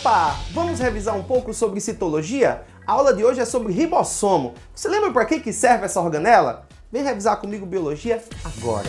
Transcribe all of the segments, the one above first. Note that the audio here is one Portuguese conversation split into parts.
Opa! Vamos revisar um pouco sobre citologia? A aula de hoje é sobre ribossomo. Você lembra para que serve essa organela? Vem revisar comigo biologia agora.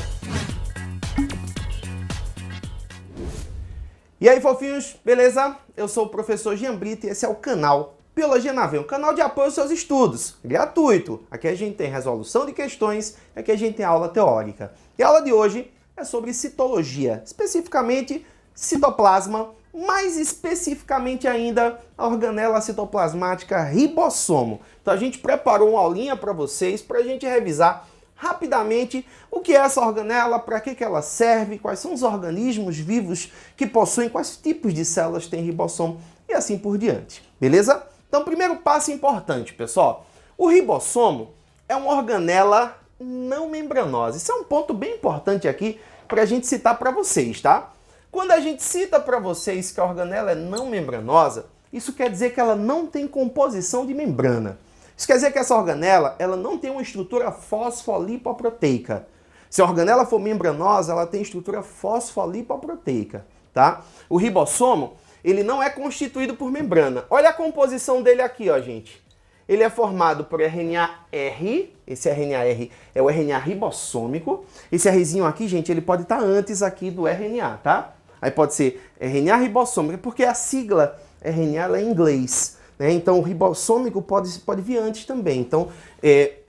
E aí, fofinhos, beleza? Eu sou o professor Jean Brito e esse é o canal Biologia na Veia, um canal de apoio aos seus estudos, gratuito. Aqui a gente tem resolução de questões, aqui a gente tem aula teórica. E a aula de hoje é sobre citologia, especificamente citoplasma, mais especificamente ainda a organela citoplasmática ribossomo. Então a gente preparou uma aulinha para vocês, para a gente revisar rapidamente o que é essa organela, para que ela serve, quais são os organismos vivos que possuem, quais tipos de células tem ribossomo e assim por diante, beleza? Então, primeiro passo importante, pessoal, o ribossomo é uma organela não membranosa. Isso é um ponto bem importante aqui para a gente citar para vocês, tá? Quando a gente cita para vocês que a organela é não membranosa, isso quer dizer que ela não tem composição de membrana. Isso quer dizer que essa organela ela não tem uma estrutura fosfolipoproteica. Se a organela for membranosa, ela tem estrutura fosfolipoproteica, tá? O ribossomo, ele não é constituído por membrana. Olha a composição dele aqui, ó, gente. Ele é formado por RNA-R, esse RNA-R é o RNA ribossômico. Esse Rzinho aqui, gente, ele pode estar antes aqui do RNA, tá? Aí pode ser RNA ribossômico, porque a sigla RNA ela é em inglês, né? Então o ribossômico pode vir antes também. Então,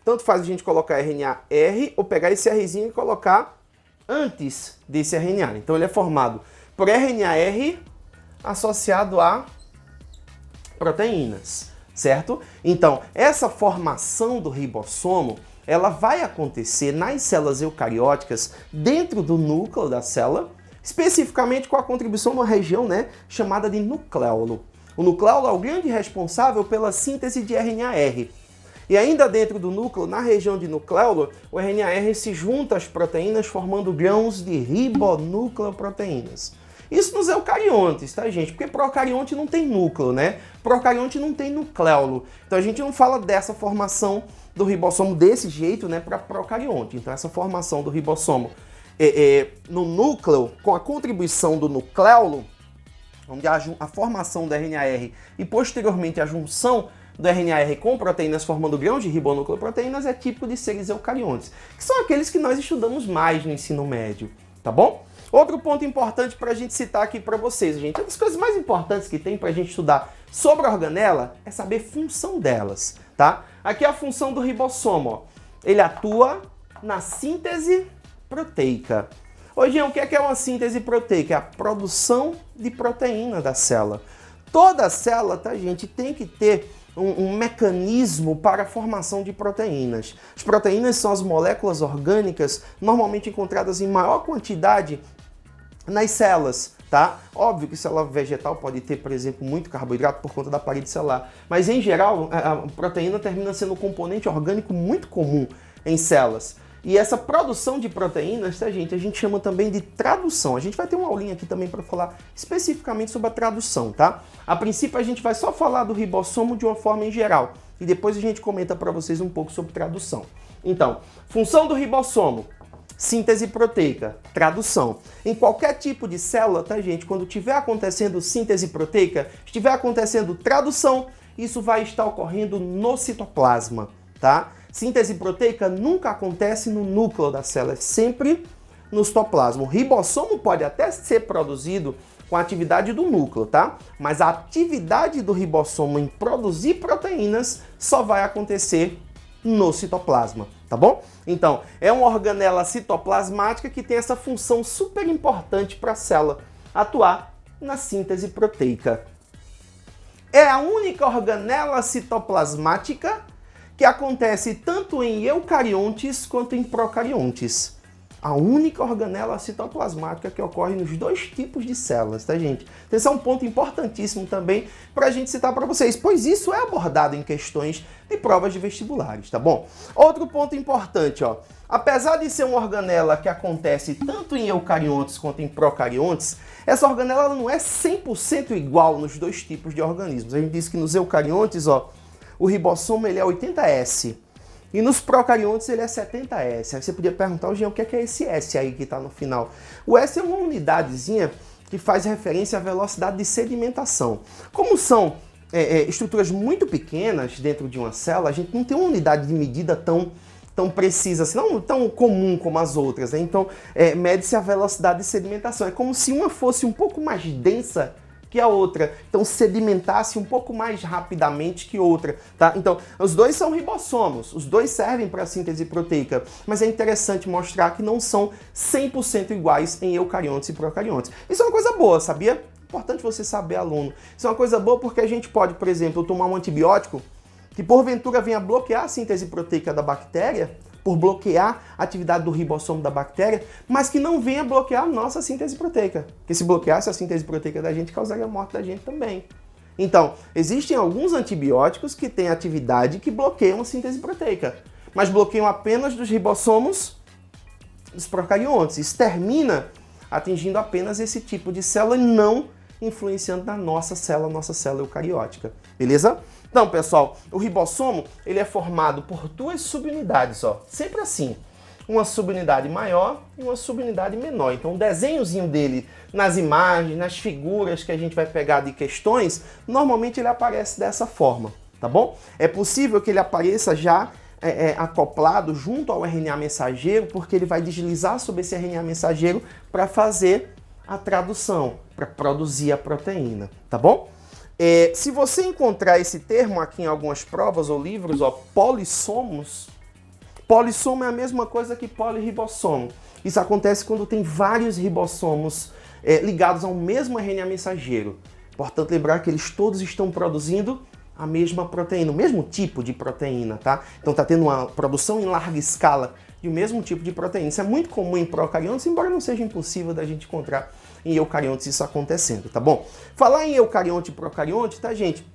tanto faz a gente colocar RNA-R ou pegar esse Rzinho e colocar antes desse RNA. Então ele é formado por RNA-R associado a proteínas, certo? Então, essa formação do ribossomo, ela vai acontecer nas células eucarióticas dentro do núcleo da célula, especificamente com a contribuição de uma região, né, chamada de nucleolo. O nucleolo é o grande responsável pela síntese de RNA-R. E ainda dentro do núcleo, na região de nucleolo, o RNA-R se junta às proteínas formando grãos de ribonucleoproteínas. Isso nos eucariontes, tá, gente? Porque procarionte não tem núcleo, né? Procarionte não tem nucleolo. Então a gente não fala dessa formação do ribossomo desse jeito, né, para procarionte. Então essa formação do ribossomo no núcleo, com a contribuição do nucleolo, onde a formação do RNA-R e posteriormente a junção do RNA-R com proteínas formando grãos de ribonucleoproteínas é típico de seres eucariontes, que são aqueles que nós estudamos mais no ensino médio, tá bom? Outro ponto importante para a gente citar aqui para vocês, gente, uma das coisas mais importantes que tem para a gente estudar sobre a organela é saber a função delas, tá? Aqui é a função do ribossomo, ó. Ele atua na síntese proteica. Hoje, o que é uma síntese proteica? É a produção de proteína da célula. Toda célula, tá, gente, tem que ter um mecanismo para a formação de proteínas. As proteínas são as moléculas orgânicas normalmente encontradas em maior quantidade nas células, tá? Óbvio que célula vegetal pode ter, por exemplo, muito carboidrato por conta da parede celular, mas em geral a proteína termina sendo um componente orgânico muito comum em células. E essa produção de proteínas, tá, gente, a gente chama também de tradução. A gente vai ter uma aulinha aqui também para falar especificamente sobre a tradução, tá? A princípio a gente vai só falar do ribossomo de uma forma em geral e depois a gente comenta para vocês um pouco sobre tradução. Então, função do ribossomo: síntese proteica, tradução. Em qualquer tipo de célula, tá, gente, quando estiver acontecendo síntese proteica, estiver acontecendo tradução, isso vai estar ocorrendo no citoplasma, tá? Síntese proteica nunca acontece no núcleo da célula, é sempre no citoplasma. O ribossomo pode até ser produzido com a atividade do núcleo, tá? Mas a atividade do ribossomo em produzir proteínas só vai acontecer no citoplasma, tá bom? Então, é uma organela citoplasmática que tem essa função super importante para a célula atuar na síntese proteica. É a única organela citoplasmática que acontece tanto em eucariontes quanto em procariontes. A única organela citoplasmática que ocorre nos dois tipos de células, tá, gente? Então, esse é um ponto importantíssimo também para a gente citar para vocês, pois isso é abordado em questões de provas de vestibulares, tá bom? Outro ponto importante, ó. Apesar de ser uma organela que acontece tanto em eucariontes quanto em procariontes, essa organela não é 100% igual nos dois tipos de organismos. A gente disse que nos eucariontes, ó, o ribossomo ele é 80S e nos procariontes ele é 70S. Aí você podia perguntar, Jean, o que é esse S aí que está no final? O S é uma unidadezinha que faz referência à velocidade de sedimentação. Como são estruturas muito pequenas dentro de uma célula, a gente não tem uma unidade de medida tão precisa, assim, não tão comum como as outras, né? Então, mede-se a velocidade de sedimentação. É como se uma fosse um pouco mais densa que a outra, então sedimentasse um pouco mais rapidamente que outra, tá? Então, os dois são ribossomos, os dois servem para a síntese proteica, mas é interessante mostrar que não são 100% iguais em eucariontes e procariontes. Isso é uma coisa boa, sabia? Importante você saber, aluno. Isso é uma coisa boa porque a gente pode, por exemplo, tomar um antibiótico que porventura venha bloquear a síntese proteica da bactéria, por bloquear a atividade do ribossomo da bactéria, mas que não venha bloquear a nossa síntese proteica. Porque se bloqueasse a síntese proteica da gente, causaria a morte da gente também. Então, existem alguns antibióticos que têm atividade que bloqueiam a síntese proteica, mas bloqueiam apenas dos ribossomos dos procariontes. Isso termina atingindo apenas esse tipo de célula e não influenciando na nossa célula eucariótica. Beleza? Então, pessoal, o ribossomo ele é formado por duas subunidades, ó, sempre assim. Uma subunidade maior e uma subunidade menor. Então, o desenhozinho dele nas imagens, nas figuras que a gente vai pegar de questões, normalmente ele aparece dessa forma, tá bom? É possível que ele apareça já acoplado junto ao RNA mensageiro, porque ele vai deslizar sobre esse RNA mensageiro para fazer a tradução, para produzir a proteína, tá bom? Se você encontrar esse termo aqui em algumas provas ou livros, ó, polissomos, polissomo é a mesma coisa que polirribossomo. Isso acontece quando tem vários ribossomos ligados ao mesmo RNA mensageiro. Importante lembrar que eles todos estão produzindo a mesma proteína, o mesmo tipo de proteína, tá? Então tá tendo uma produção em larga escala de o mesmo tipo de proteína. Isso é muito comum em procariontes, embora não seja impossível da gente encontrar em eucariontes isso acontecendo, tá bom? Falar em eucarionte e procarionte, tá, gente?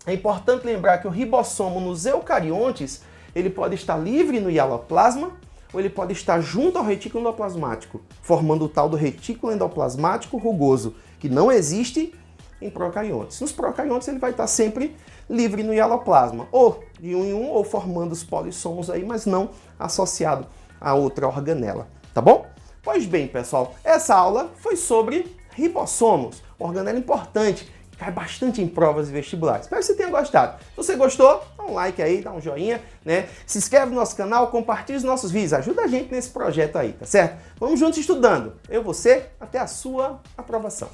É importante lembrar que o ribossomo nos eucariontes, ele pode estar livre no hialoplasma ou ele pode estar junto ao retículo endoplasmático, formando o tal do retículo endoplasmático rugoso, que não existe em procariontes. Nos procariontes ele vai estar sempre livre no hialoplasma, ou de um em um, ou formando os polissomos aí, mas não associado a outra organela, tá bom? Pois bem, pessoal, essa aula foi sobre ribossomos, organela importante, que cai bastante em provas e vestibulares. Espero que você tenha gostado. Se você gostou, dá um like aí, dá um joinha, né? Se inscreve no nosso canal, compartilha os nossos vídeos, ajuda a gente nesse projeto aí, tá certo? Vamos juntos estudando. Eu, você, até a sua aprovação.